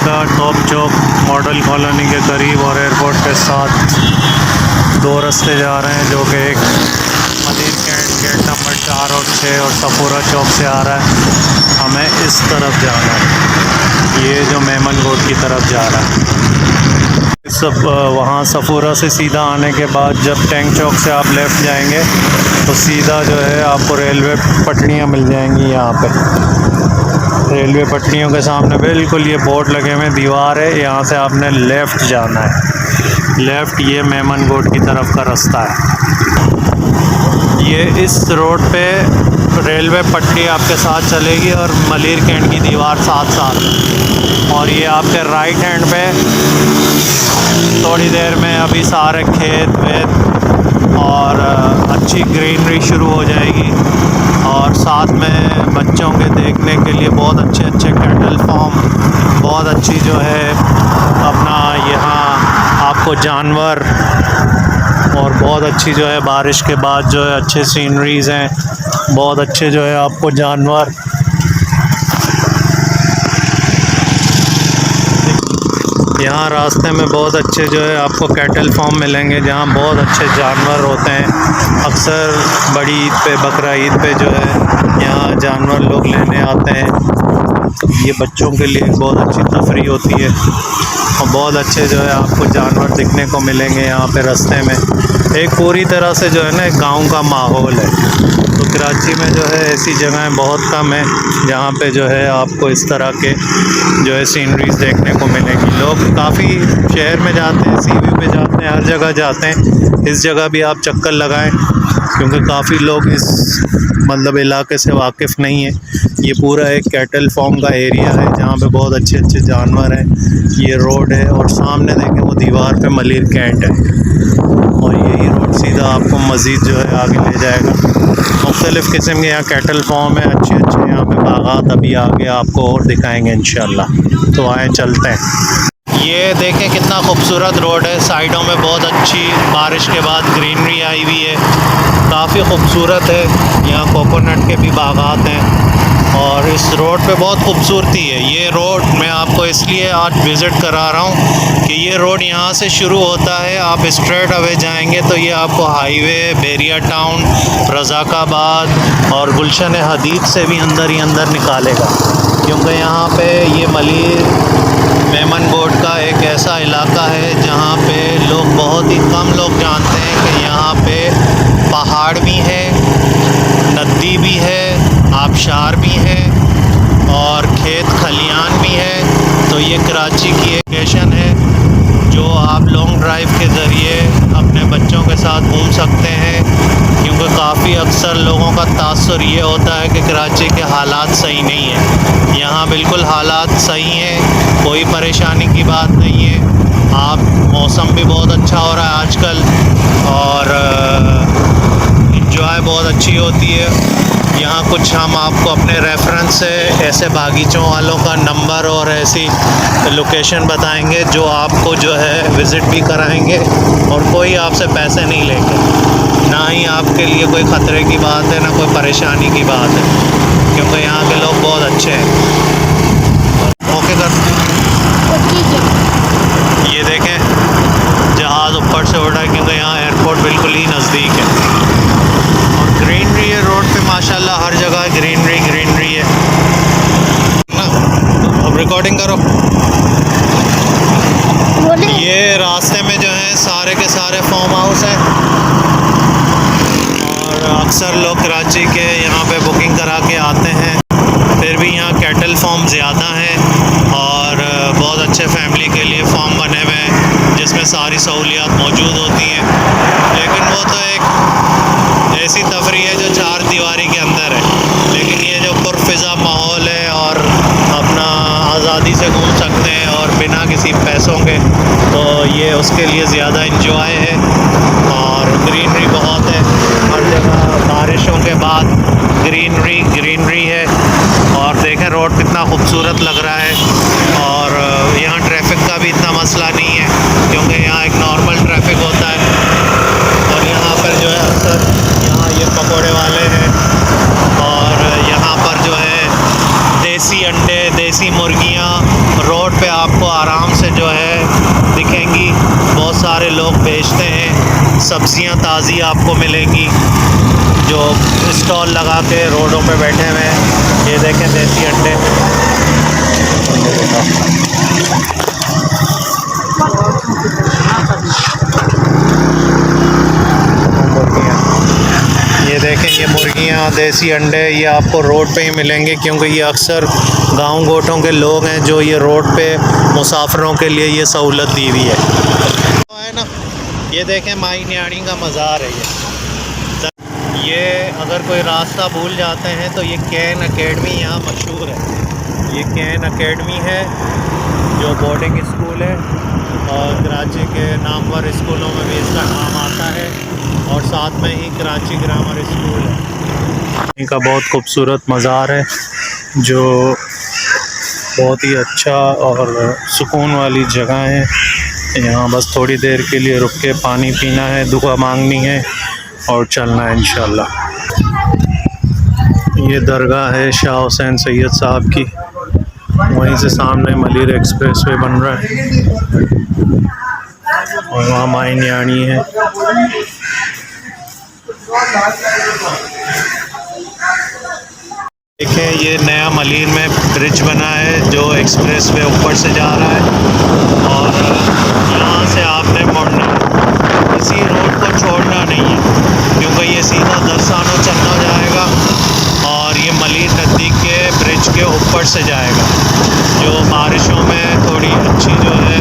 का टॉप चौक model colony के करीब और एयरपोर्ट के साथ दो रास्ते जा रहे हैं, जो कि एक मलिर कैंट गेट नंबर 4 और 6 और सफूरा चौक से आ रहा है। हमें इस तरफ जाना है, ये जो मेमन रोड की तरफ जा रहा है। सब वहाँ सफूरा से सीधा आने के बाद जब टैंक चौक से आप लेफ़्ट जाएंगे तो सीधा जो है आपको रेलवे पटरियाँ मिल जाएंगी। यहाँ पे रेलवे पटरियों के सामने बिल्कुल ये बोर्ड लगे हुए, दीवार है, यहाँ से आपने लेफ़्ट जाना है। लेफ़्ट ये मेमन रोड की तरफ का रास्ता है। ये इस रोड पे रेलवे पटरी आपके साथ चलेगी और मलिर कैंट की दीवार साथ साथ, और ये आपके राइट हैंड पे थोड़ी देर में अभी सारे खेत वेत और अच्छी ग्रीनरी शुरू हो जाएगी। और साथ में बच्चों के देखने के लिए बहुत अच्छे अच्छे कैटल फार्म, बहुत अच्छी जो है अपना यहाँ आपको जानवर, और बहुत अच्छी जो है बारिश के बाद जो है अच्छे सीनरीज़ हैं, बहुत अच्छे जो है आपको जानवर। यहाँ रास्ते में बहुत अच्छे जो है आपको कैटल फार्म मिलेंगे, जहाँ बहुत अच्छे जानवर होते हैं। अक्सर बड़ी ईद पे, बकरा ईद पे जो है यहाँ जानवर लोग लेने आते हैं। ये बच्चों के लिए बहुत अच्छी तफरी होती है और बहुत अच्छे जो है आपको जानवर दिखने को मिलेंगे यहाँ पे रास्ते में। एक पूरी तरह से जो है ना गांव का माहौल है। तो कराची में जो है ऐसी जगहें बहुत कम है जहाँ पे जो है आपको इस तरह के जो है सीनरीज़ देखने को मिलेंगी। लोग काफ़ी शहर में जाते हैं, सी व्यू पे जाते हैं, हर जगह जाते हैं। इस जगह भी आप चक्कर लगाएं, क्योंकि काफ़ी लोग इस मतलब इलाके से वाकिफ़ नहीं है। ये पूरा एक कैटल फार्म का एरिया है जहाँ पे बहुत अच्छे अच्छे जानवर हैं। ये रोड है और सामने देखें वो दीवार पे मलिर कैंट है, और यही रोड सीधा आपको मज़ीद जो है आगे ले जाएगा। मुख्तलिफ़ किस्म के यहाँ कैटल फार्म है, अच्छे अच्छे यहाँ पे बागात अभी आगे आपको और दिखाएंगे इंशाल्लाह। तो आए चलते हैं। ये देखें कितना खूबसूरत रोड है, साइडों में बहुत अच्छी बारिश के बाद ग्रीनरी आई हुई है, काफ़ी खूबसूरत है। यहाँ कोकोनट के भी बागात हैं और इस रोड पे बहुत खूबसूरती है। ये रोड मैं आपको इसलिए आज विज़िट करा रहा हूँ कि ये रोड यहाँ से शुरू होता है, आप स्ट्रेट अवे जाएंगे तो ये आपको हाईवे बैरिया टाउन, रज़ाकाबाद और गुलशन हदीद से भी अंदर ही अंदर निकालेगा। क्योंकि यहाँ पे ये मलिर मेमन बोर्ड का एक ऐसा इलाका है जहाँ पे लोग बहुत ही कम लोग जानते हैं कि यहाँ पे पहाड़ भी है, नदी भी है, आबशार भी है और खेत खलियान भी है। तो ये कराची की एक लोकेशन है जो आप लॉन्ग ड्राइव के ज़रिए अपने बच्चों के साथ घूम सकते हैं। क्योंकि काफ़ी अक्सर लोगों का तासुर ये होता है कि कराची के हालात सही नहीं है। यहाँ बिल्कुल हालात सही हैं, कोई परेशानी की बात नहीं है। आप मौसम भी बहुत अच्छा हो रहा है आजकल और इंजॉय बहुत अच्छी होती है। यहाँ कुछ हम आपको अपने रेफरेंस से ऐसे बागीचों वालों का नंबर और ऐसी लोकेशन बताएंगे जो आपको जो है विज़िट भी कराएंगे और कोई आपसे पैसे नहीं लेंगे, ना ही आपके लिए कोई ख़तरे की बात है, ना कोई परेशानी की बात है, क्योंकि यहाँ के लोग बहुत अच्छे हैं। ओके कर ये देखें जहाज़ ऊपर से उड़ा है, क्योंकि यहाँ एयरपोर्ट बिल्कुल ही नज़दीक है और ग्रीनरी है रोड पे माशाल्लाह, हर जगह ग्रीनरी ग्रीनरी है ना। अब रिकॉर्डिंग करो। ये रास्ते में जो है सारे के सारे फार्म हाउस हैं और अक्सर लोग कराची के यहाँ पे बुकिंग करा के आते हैं। फिर भी यहाँ कैटल फार्म ज़्यादा हैं और बहुत अच्छे फैमिली के लिए फार्म बने हुए हैं जिसमें सारी सहूलियात मौजूद होती हैं। लेकिन वो तो एक ऐसी तफरी है जो चार दीवारी के अंदर है, लेकिन ये जो पुरफ़िज़ा माहौल है और अपना आज़ादी से घूम सकते हैं और बिना किसी पैसों के, तो ये उसके लिए ज़्यादा इंजॉय है। और ग्रीनरी बहुत है हर जगह, बारिशों के बाद ग्रीनरी ग्रीनरी है। और देखें रोड कितना खूबसूरत लग रहा है और यहाँ ट्रैफिक का भी इतना मसला नहीं है, क्योंकि यहाँ एक नॉर्मल ट्रैफिक होता है। और यहाँ पर जो है अक्सर यहाँ ये पकौड़े वाले हैं और यहाँ पर जो है देसी अंडे, देसी मुर्गियाँ रोड पे आपको आराम से जो है दिखेंगी। बहुत सारे लोग बेचते हैं, सब्जियां ताज़ी आपको मिलेंगी जो स्टॉल लगा के रोडों पे बैठे हुए हैं। ये देखें देसी अंडे, ये देखें ये मुर्गियाँ, देसी अंडे, ये आपको रोड पे ही मिलेंगे क्योंकि ये अक्सर गांव गोठों के लोग हैं जो ये रोड पे मुसाफिरों के लिए ये सहूलत दी हुई है ना। ये देखें माई न्याणी का मज़ार है ये अगर कोई रास्ता भूल जाते हैं तो ये कैन एकेडमी यहाँ मशहूर है। ये कैन एकेडमी है जो बोर्डिंग स्कूल है और कराची के नामवर स्कूलों में भी इसका नाम आता है और साथ में ही कराची ग्रामर स्कूल है। इनका बहुत खूबसूरत मज़ार है जो बहुत ही अच्छा और सुकून वाली जगह है। यहाँ बस थोड़ी देर के लिए रुक के पानी पीना है, दुआ मांगनी है और चलना है इंशाल्लाह। ये दरगाह है शाह हुसैन सैयद साहब की, वहीं से सामने मलिर एक्सप्रेसवे बन रहा है और वहाँ माई न्याणी है। देखें ये नया मलिर में ब्रिज बना है जो एक्सप्रेस वे ऊपर से जा रहा है और यहाँ से आपने मुड़ना, इसी रोड को छोड़ना नहीं है क्योंकि ये सीधा दरसानो चलना जाएगा और ये मलिर नदी के ब्रिज के ऊपर से जाएगा जो बारिशों में थोड़ी अच्छी जो है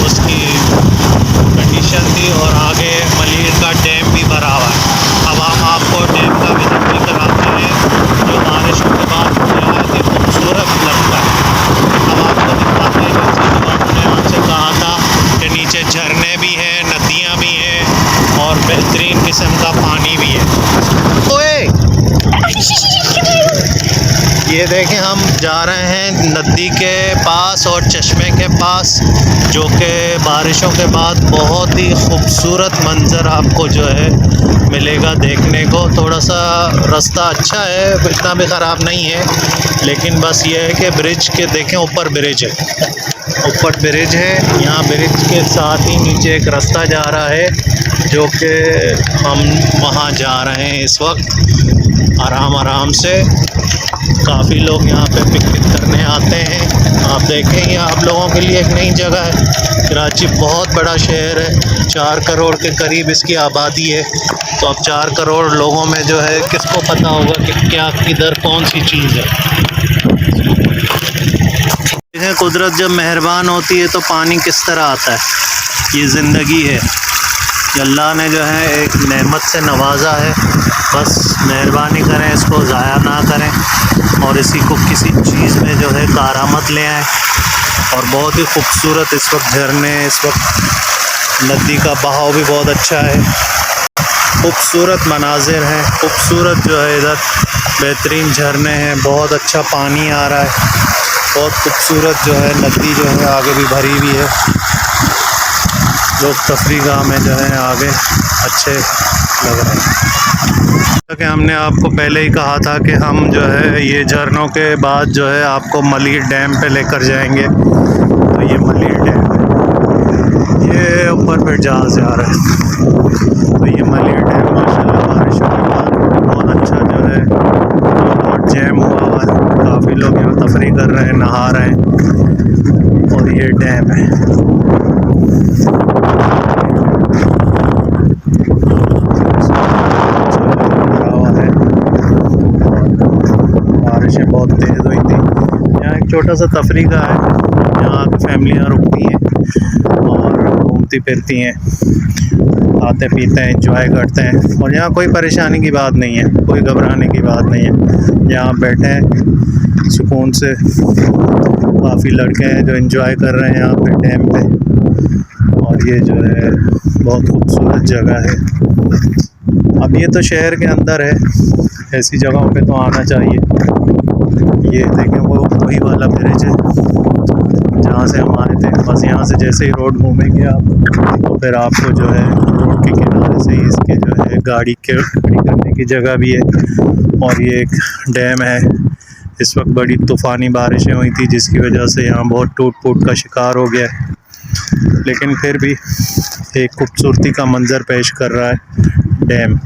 उसकी कंडीशन थी और आगे मलिर का डैम भी भरा हुआ है। अब हम आपको डैम का विज़िट भी कराते हैं जो बारिशों के बाद बहुत ही खूबसूरत लगता है। अब आपको दिखाते हैं नीचे जो आपने आपसे कहा था कि नीचे झरने भी हैं, नदियाँ भी हैं और बेहतरीन किस्म का पानी भी है। ये देखें हम जा रहे हैं नदी के पास और चश्मे के पास जो कि बारिशों के बाद बहुत ही खूबसूरत मंज़र आपको जो है मिलेगा देखने को। थोड़ा सा रास्ता अच्छा है, इतना भी ख़राब नहीं है, लेकिन बस ये है कि ब्रिज के देखें ऊपर ब्रिज है, ऊपर ब्रिज है। यहाँ ब्रिज के साथ ही नीचे एक रास्ता जा रहा है जो कि हम वहाँ जा रहे हैं इस वक्त आराम आराम से। काफ़ी लोग यहाँ पे पिकनिक करने आते हैं। आप देखेंगे आप लोगों के लिए एक नई जगह है। कराची बहुत बड़ा शहर है, 4 करोड़ के करीब इसकी आबादी है। तो अब 4 करोड़ लोगों में जो है किसको पता होगा कि क्या किधर कौन सी चीज़ है। देखें कुदरत जब मेहरबान होती है तो पानी किस तरह आता है। ये ज़िंदगी है, अल्लाह ने जो है एक नेमत से नवाजा है, बस मेहरबानी करें, इसको ज़ाया ना करें और इसी को किसी चीज़ में जो है कारामत ले आएँ। और बहुत ही खूबसूरत इस वक्त झरने, इस वक्त नदी का बहाव भी बहुत अच्छा है, खूबसूरत मनाजिर हैं, खूबसूरत जो है इधर बेहतरीन झरने हैं, बहुत अच्छा पानी आ रहा है, बहुत खूबसूरत जो है नदी जो है आगे भी भरी हुई है। लोग तफरीगाह में जो है आगे अच्छे लग रहे हैं। कि हमने आपको पहले ही कहा था कि हम जो है ये झरनों के बाद जो है आपको मलिर डैम पे लेकर जाएंगे। तो ये मलिर डैम है, ये ऊपर पे जहाज़ जा रहा है। तो ये मलिर डैम माशाल्लाह बारिशों के बाद बहुत अच्छा जो है बहुत जैम हुआ हुआ है, काफ़ी लोग यहाँ तफरी कर रहे हैं, नहा रहे हैं और ये डैम है। बारिशें बहुत तेज़ हुई थी। यहाँ एक छोटा सा तफरीक़ा है, यहाँ फैमिलियाँ रुकती हैं और घूमती फिरती हैं, खाते पीते हैं, एंजॉय करते हैं और यहाँ कोई परेशानी की बात नहीं है, कोई घबराने की बात नहीं है। यहाँ बैठे हैं सुकून से, काफ़ी लड़के हैं जो एंजॉय कर रहे हैं यहाँ पे डैम पे और ये जो है बहुत खूबसूरत जगह है। अब ये तो शहर के अंदर है, ऐसी जगहों पे तो आना चाहिए। ये देखें वो वही वाला ब्रिज है जहाँ से हम आए थे। बस यहाँ से जैसे ही रोड घूमेंगे आप तो फिर आपको जो है रोड के किनारे से ही इसके जो है गाड़ी खड़ी करने की जगह भी है और ये एक डैम है इस वक्त बड़ी तूफ़ानी बारिशें हुई थी जिसकी वजह से यहाँ बहुत टूट फूट का शिकार हो गया है, लेकिन फिर भी एक खूबसूरती का मंज़र पेश कर रहा है डैम।